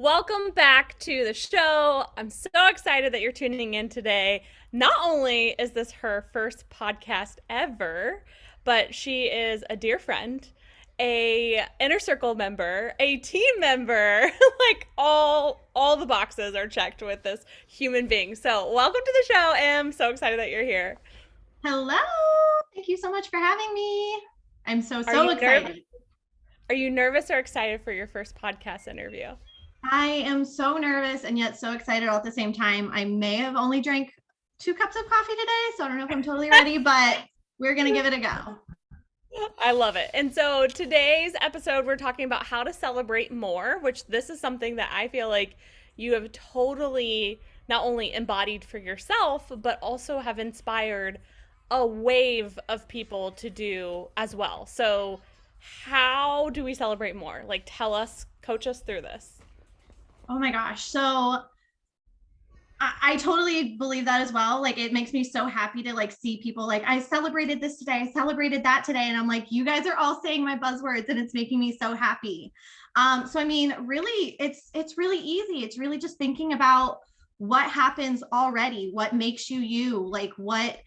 Welcome back to the show. I'm so excited that you're tuning in today. Not only is this her first podcast ever, but she is a dear friend, a inner circle member, a team member. Like all the boxes are checked with this human being. So, welcome to the show. I'm so excited that you're here. Hello. Thank you so much for having me. I'm so, Are so you nervous? excited. Are you nervous or excited for your first podcast interview? I am so nervous and yet so excited all at the same time. I may have only drank 2 cups of coffee today, so I don't know if I'm totally ready, but we're going to give it a go. I love it. And so today's episode, we're talking about how to celebrate more, which this is something that I feel like you have totally not only embodied for yourself, but also have inspired a wave of people to do as well. So, how do we celebrate more? Like, tell us, coach us through this. Oh my gosh. So I totally believe that as well. Like it makes me so happy to like see people like I celebrated this today, I celebrated that today. And I'm like, you guys are all saying my buzzwords and it's making me so happy. So I mean, really, it's really easy. It's really just thinking about what happens already, what makes you you, like what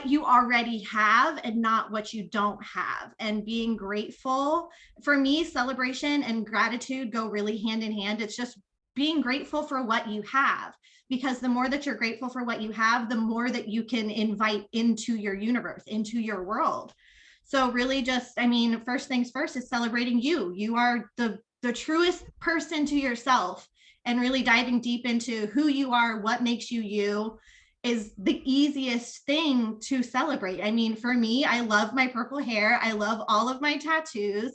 you already have and not what you don't have, and being grateful. For me, celebration and gratitude go really hand in hand. It's just being grateful for what you have, because the more that you're grateful for what you have, the more that you can invite into your universe, into your world. So really just, I mean, first things first is celebrating you. You are the truest person to yourself, and really diving deep into who you are, what makes you you, is the easiest thing to celebrate. I mean, for me, I love my purple hair. I love all of my tattoos.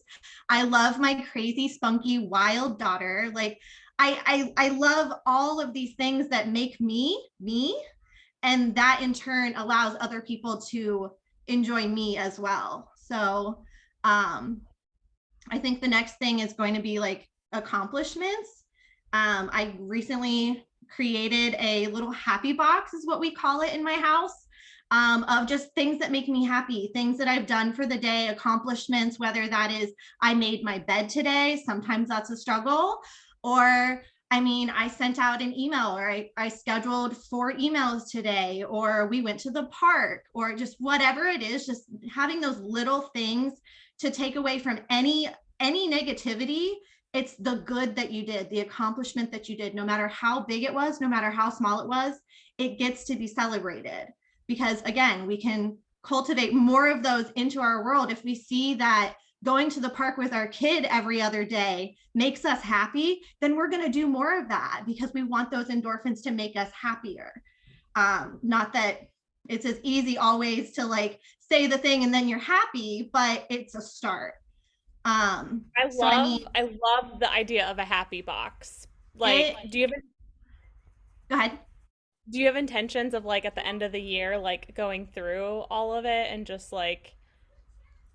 I love my crazy, spunky, wild daughter. Like, I love all of these things that make me me, and that in turn allows other people to enjoy me as well. So, I think the next thing is going to be like accomplishments. I recently created a little happy box, is what we call it in my house, of just things that make me happy, things that I've done for the day, accomplishments, whether that is I made my bed today, sometimes that's a struggle, or I mean, I sent out an email, or I scheduled 4 emails today, or we went to the park, or just whatever it is, just having those little things to take away from any negativity. It's the good that you did, the accomplishment that you did, no matter how big it was, no matter how small it was, it gets to be celebrated. Because again, we can cultivate more of those into our world. If we see that going to the park with our kid every other day makes us happy, then we're going to do more of that, because we want those endorphins to make us happier. Not that it's as easy always to like say the thing and then you're happy, but it's a start. So I mean, I love the idea of a happy box. Like, it, go ahead. do you have intentions of like at the end of the year, like going through all of it and just like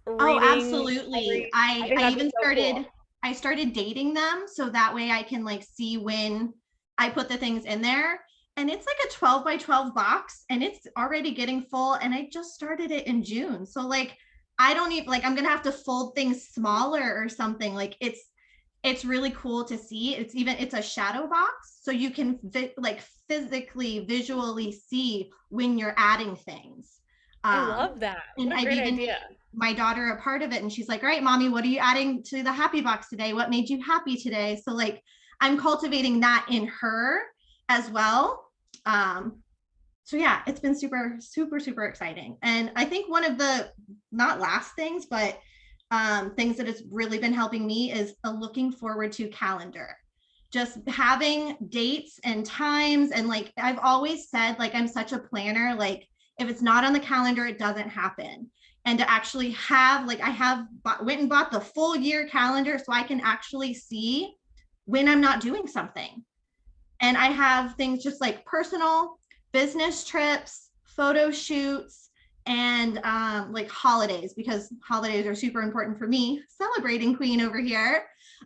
Oh, reading absolutely. every? I I think that'd be even so started cool. I started dating them, so that way I can like see when I put the things in there. And it's like a 12 by 12 box, and it's already getting full, and I just started it in June. So like I don't even like I'm going to have to fold things smaller or something. Like it's really cool to see. It's a shadow box, so you can like physically visually see when you're adding things. I um love that. and What a I've great even made idea. my daughter a part of it, and she's like, all right, mommy, what are you adding to the happy box today? What made you happy today? So like I'm cultivating that in her as well. So yeah, it's been super, super, super exciting. And I think one of the not last things, but things that has really been helping me is a looking forward to calendar. Just having dates and times. And like I've always said, like I'm such a planner. Like if it's not on the calendar, it doesn't happen. And to actually have, like I have went and bought the full year calendar so I can actually see when I'm not doing something. And I have things just like personal, business trips, photo shoots, and like holidays, because holidays are super important for me, celebrating queen over here.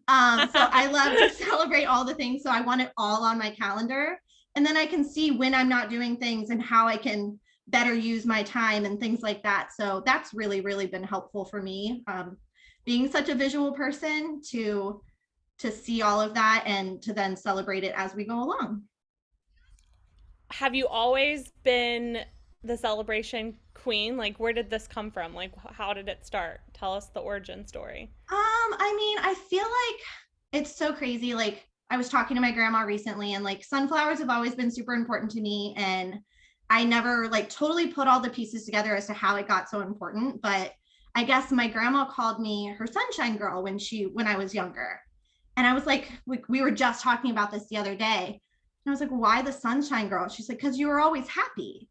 So I love to celebrate all the things. So I want it all on my calendar. And then I can see when I'm not doing things and how I can better use my time and things like that. So that's really, really been helpful for me. Being such a visual person, to to see all of that and to then celebrate it as we go along. Have you always been the celebration queen? Like, where did this come from? Like, how did it start? Tell us the origin story. I mean, I feel like it's so crazy. Like I was talking to my grandma recently and like sunflowers have always been super important to me and I never like totally put all the pieces together as to how it got so important, but I guess my grandma called me her sunshine girl when I was younger. And I was like we were just talking about this the other day. And I was like, "Why the sunshine girl?" She's like, "Cuz you were always happy."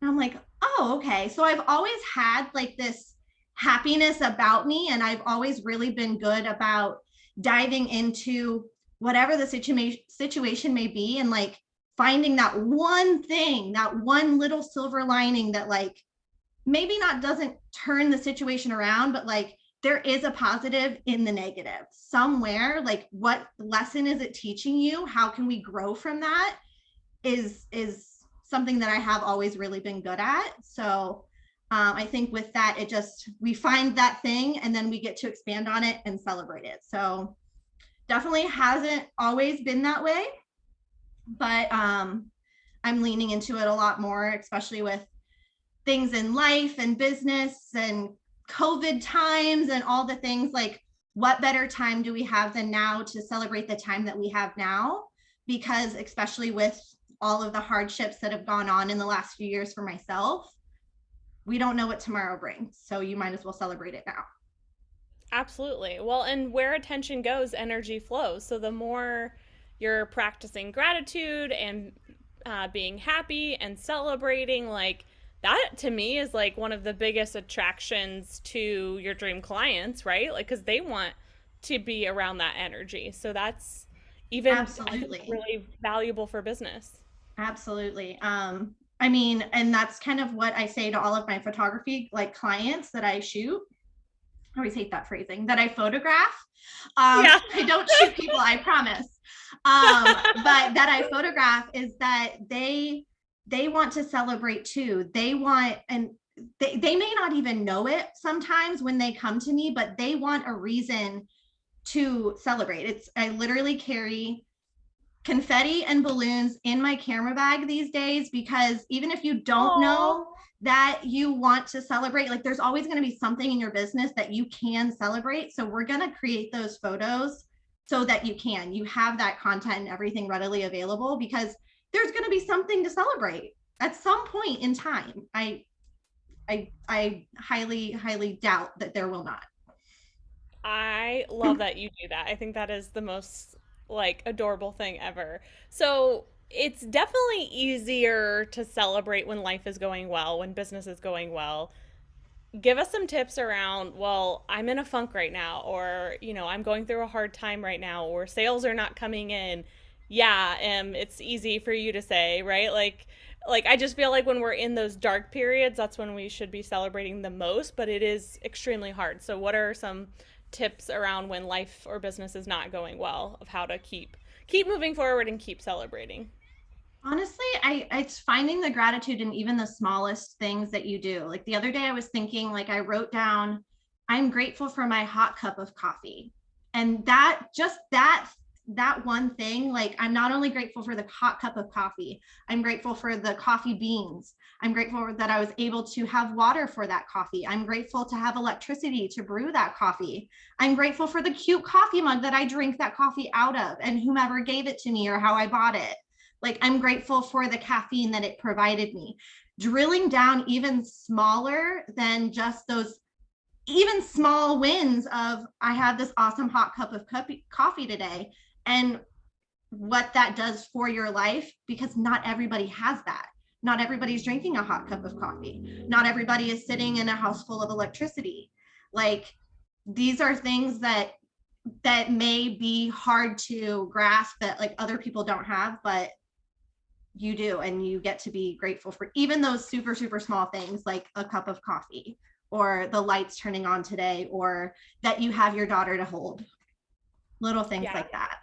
And I'm like, oh, okay. So I've always had like this happiness about me, and I've always really been good about diving into whatever the situation may be and like finding that one thing, that one little silver lining that like maybe not doesn't turn the situation around, but like there is a positive in the negative somewhere. Like what lesson is it teaching you? How can we grow from that? Is something that I have always really been good at. So I think with that, it just we find that thing and then we get to expand on it and celebrate it. So definitely hasn't always been that way, but I'm leaning into it a lot more, especially with things in life and business and COVID times and all the things. Like what better time do we have than now to celebrate the time that we have now? Because especially with all of the hardships that have gone on in the last few years for myself, we don't know what tomorrow brings. So you might as well celebrate it now. Absolutely. Well, and where attention goes, energy flows. So the more you're practicing gratitude and being happy and celebrating, like that to me is like one of the biggest attractions to your dream clients, right? Like, because they want to be around that energy. So that's even, I think, Absolutely. really valuable for business. Absolutely. I mean, and that's kind of what I say to all of my photography like clients that I shoot. I always hate that phrasing that I photograph. Yeah. I don't shoot people, I promise. But that I photograph is that they want to celebrate too. They want, and they may not even know it sometimes when they come to me, but they want a reason to celebrate. It's I literally carry confetti and balloons in my camera bag these days because even if you don't Oh, know that you want to celebrate, like there's always going to be something in your business that you can celebrate. So we're going to create those photos so that you have that content and everything readily available because there's going to be something to celebrate at some point in time. I highly doubt that there will not. I love that you do that. I think that is the most like adorable thing ever. So it's definitely easier to celebrate when life is going well, when business is going well. Give us some tips around, well, I'm in a funk right now, or, I'm going through a hard time right now, or sales are not coming in. Yeah, it's easy for you to say, right? Like I just feel like when we're in those dark periods, that's when we should be celebrating the most, but it is extremely hard. So what are some tips around when life or business is not going well of how to keep moving forward and keep celebrating? Honestly, it's finding the gratitude in even the smallest things that you do. Like the other day I was thinking, like I wrote down, I'm grateful for my hot cup of coffee. And that one thing, like I'm not only grateful for the hot cup of coffee, I'm grateful for the coffee beans. I'm grateful that I was able to have water for that coffee. I'm grateful to have electricity to brew that coffee. I'm grateful for the cute coffee mug that I drink that coffee out of and whomever gave it to me or how I bought it. Like I'm grateful for the caffeine that it provided me. Drilling down even smaller than just those even small wins of I had this awesome hot cup of coffee today and what that does for your life because not everybody has that. Not everybody's drinking a hot cup of coffee. Not everybody is sitting in a house full of electricity. Like these are things that may be hard to grasp that like other people don't have, but you do, and you get to be grateful for even those super small things like a cup of coffee or the lights turning on today or that you have your daughter to hold, little things Yeah. like that.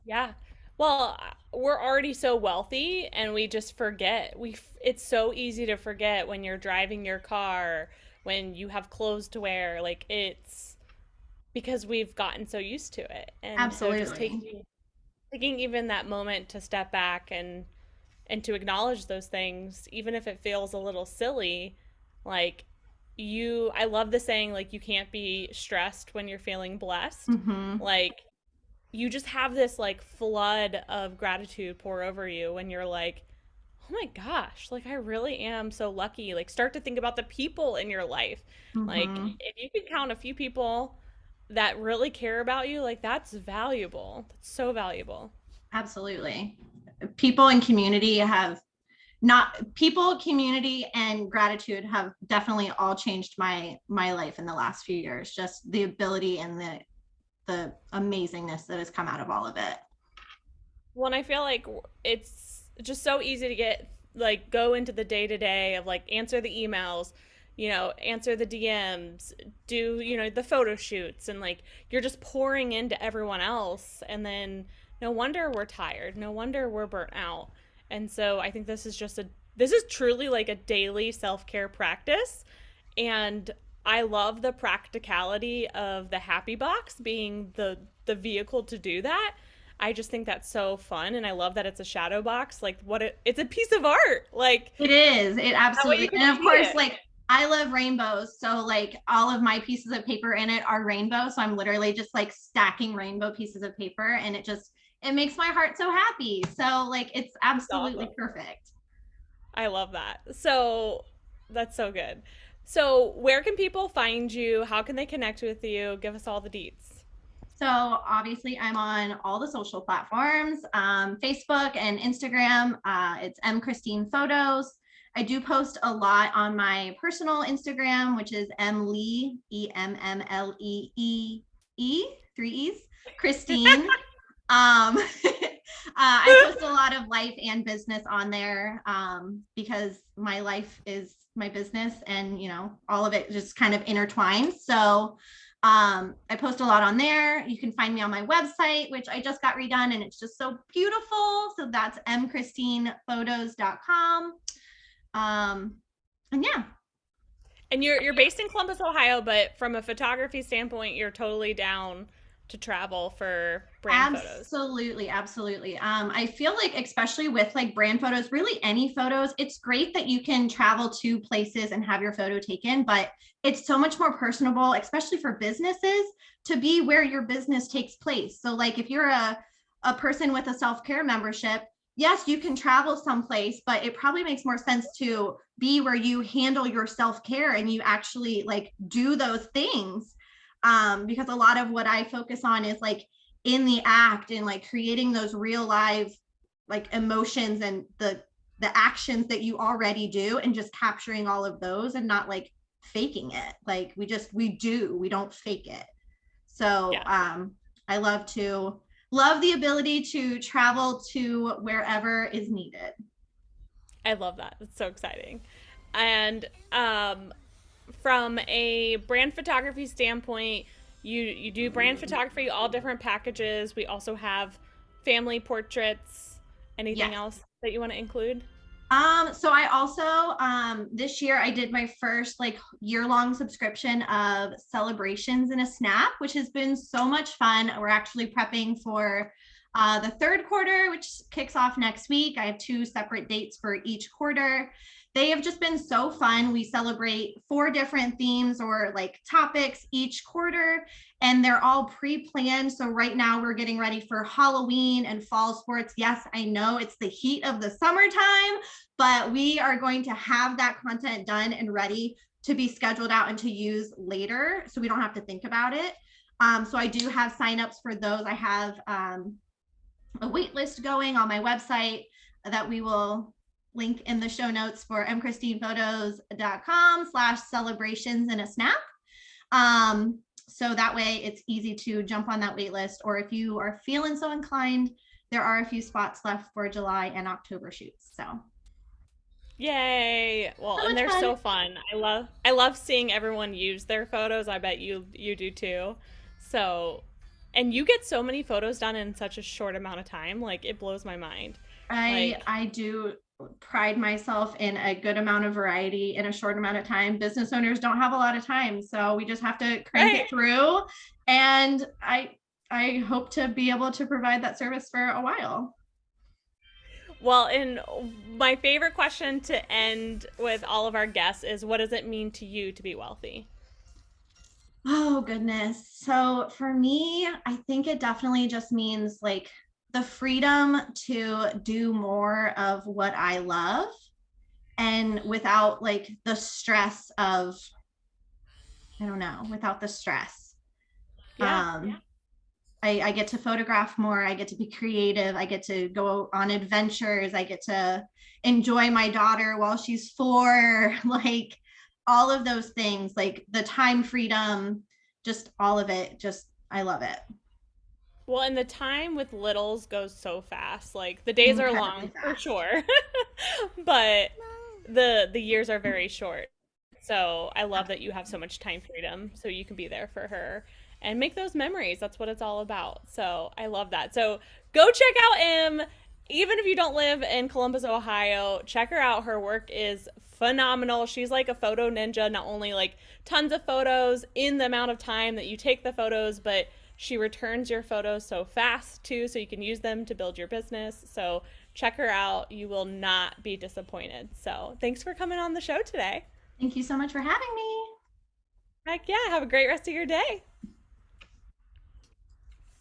Yeah. Well, we're already so wealthy and we just forget. It's so easy to forget when you're driving your car, when you have clothes to wear. Like because we've gotten so used to it. And so just Absolutely. taking even that moment to step back and to acknowledge those things, even if it feels a little silly, like I love the saying, like, you can't be stressed when you're feeling blessed. Mm-hmm. Like, you just have this like flood of gratitude pour over you when you're like, oh my gosh, like I really am so lucky. Like, start to think about the people in your life. Like, Mm-hmm. if you can count a few people that really care about you, like that's valuable. That's so valuable. Absolutely. People and community have not people, community, and gratitude have definitely all changed my life in the last few years. Just the ability and the amazingness that has come out of all of it. Well, and I feel like it's just so easy to get like go into the day to day of like answer the emails, answer the DMs, do, the photo shoots, and like you're just pouring into everyone else. And then no wonder we're tired. No wonder we're burnt out. And so I think this is truly like a daily self care practice. And I love the practicality of the happy box being the vehicle to do that. I just think that's so fun, and I love that it's a shadow box. Like, it's a piece of art. Like, It is. It that way you absolutely. can And of see course, it. like I love rainbows. So like all of my pieces of paper in it are rainbow. So I'm literally just like stacking rainbow pieces of paper and it makes my heart so happy. So like it's It's absolutely awesome. perfect. I love that. So that's so good. So where can people find you? How can they connect with you? Give us all the deets. So obviously, I'm on all the social platforms, Facebook and Instagram. It's Christine Photos. I do post a lot on my personal Instagram, which is Lee, EMMLEE, three E's, Christine. I post a lot of life and business on there because my life is my business and, all of it just kind of intertwines. So I post a lot on there. You can find me on my website, which I just got redone and it's just so beautiful. So that's mchristinephotos.com. And yeah, And you're based in Columbus, Ohio, but from a photography standpoint, you're totally down to travel for brand photos. absolutely, absolutely. I feel like, especially with like brand photos, really any photos, it's great that you can travel to places and have your photo taken, but it's so much more personable, especially for businesses, to be where your business takes place. So, like, if you're a person with a self care membership, yes, you can travel someplace, but it probably makes more sense to be where you handle your self care and you actually like do those things. Because a lot of what I focus on is like in the act and like creating those real live like emotions and the actions that you already do and just capturing all of those and not like faking it. Like we don't fake it. So Yes. I love the ability to travel to wherever is needed. I love that. It's so exciting. And from a brand photography standpoint, you do brand photography, all different packages. We also have family portraits. Anything Yes. else that you want to include? So I also this year I did my first like year-long subscription of Celebrations in a Snap, which has been so much fun. We're actually prepping for the third quarter, which kicks off next week. I have two separate dates for each quarter. They have just been so fun. We celebrate four different themes or like topics each quarter, and they're all pre-planned. So right now we're getting ready for Halloween and fall sports. Yes, I know it's the heat of the summertime, but we are going to have that content done and ready to be scheduled out and to use later so we don't have to think about it. So I do have signups for those. I have a wait list going on my website that we will link in the show notes for mchristinephotos.com/celebrations in a snap. So that way it's easy to jump on that wait list, or if you are feeling so inclined, there are a few spots left for July and October shoots. So Yay! Well, so and much they're fun. so fun. I love seeing everyone use their photos. I bet you do too. So, and you get so many photos done in such a short amount of time. Like it blows my mind. Like, I do pride myself in a good amount of variety in a short amount of time. Business owners don't have a lot of time, so we just have to crank right? it through and I hope to be able to provide that service for a while. Well, and my favorite question to end with all of our guests is, what does it mean to you to be wealthy? Oh goodness. So for me, I think it definitely just means like the freedom to do more of what I love and without like the stress of, I don't know, without the stress. Yeah. Um I get to photograph more. I get to be creative. I get to go on adventures. I get to enjoy my daughter while she's 4. Like all of those things, like the time freedom, just all of it. Just, I love it. Well, and the time with littles goes so fast. Like the days are Incredibly long for fast. sure, but the years are very short. So I love that you have so much time freedom so you can be there for her and make those memories. That's what it's all about. So I love that. So go check out Em. Even if you don't live in Columbus, Ohio, check her out. Her work is phenomenal. She's like a photo ninja, not only like tons of photos in the amount of time that you take the photos, but she returns your photos so fast too, so you can use them to build your business. So check her out. You will not be disappointed. So thanks for coming on the show today. Thank you so much for having me. Heck yeah. Have a great rest of your day.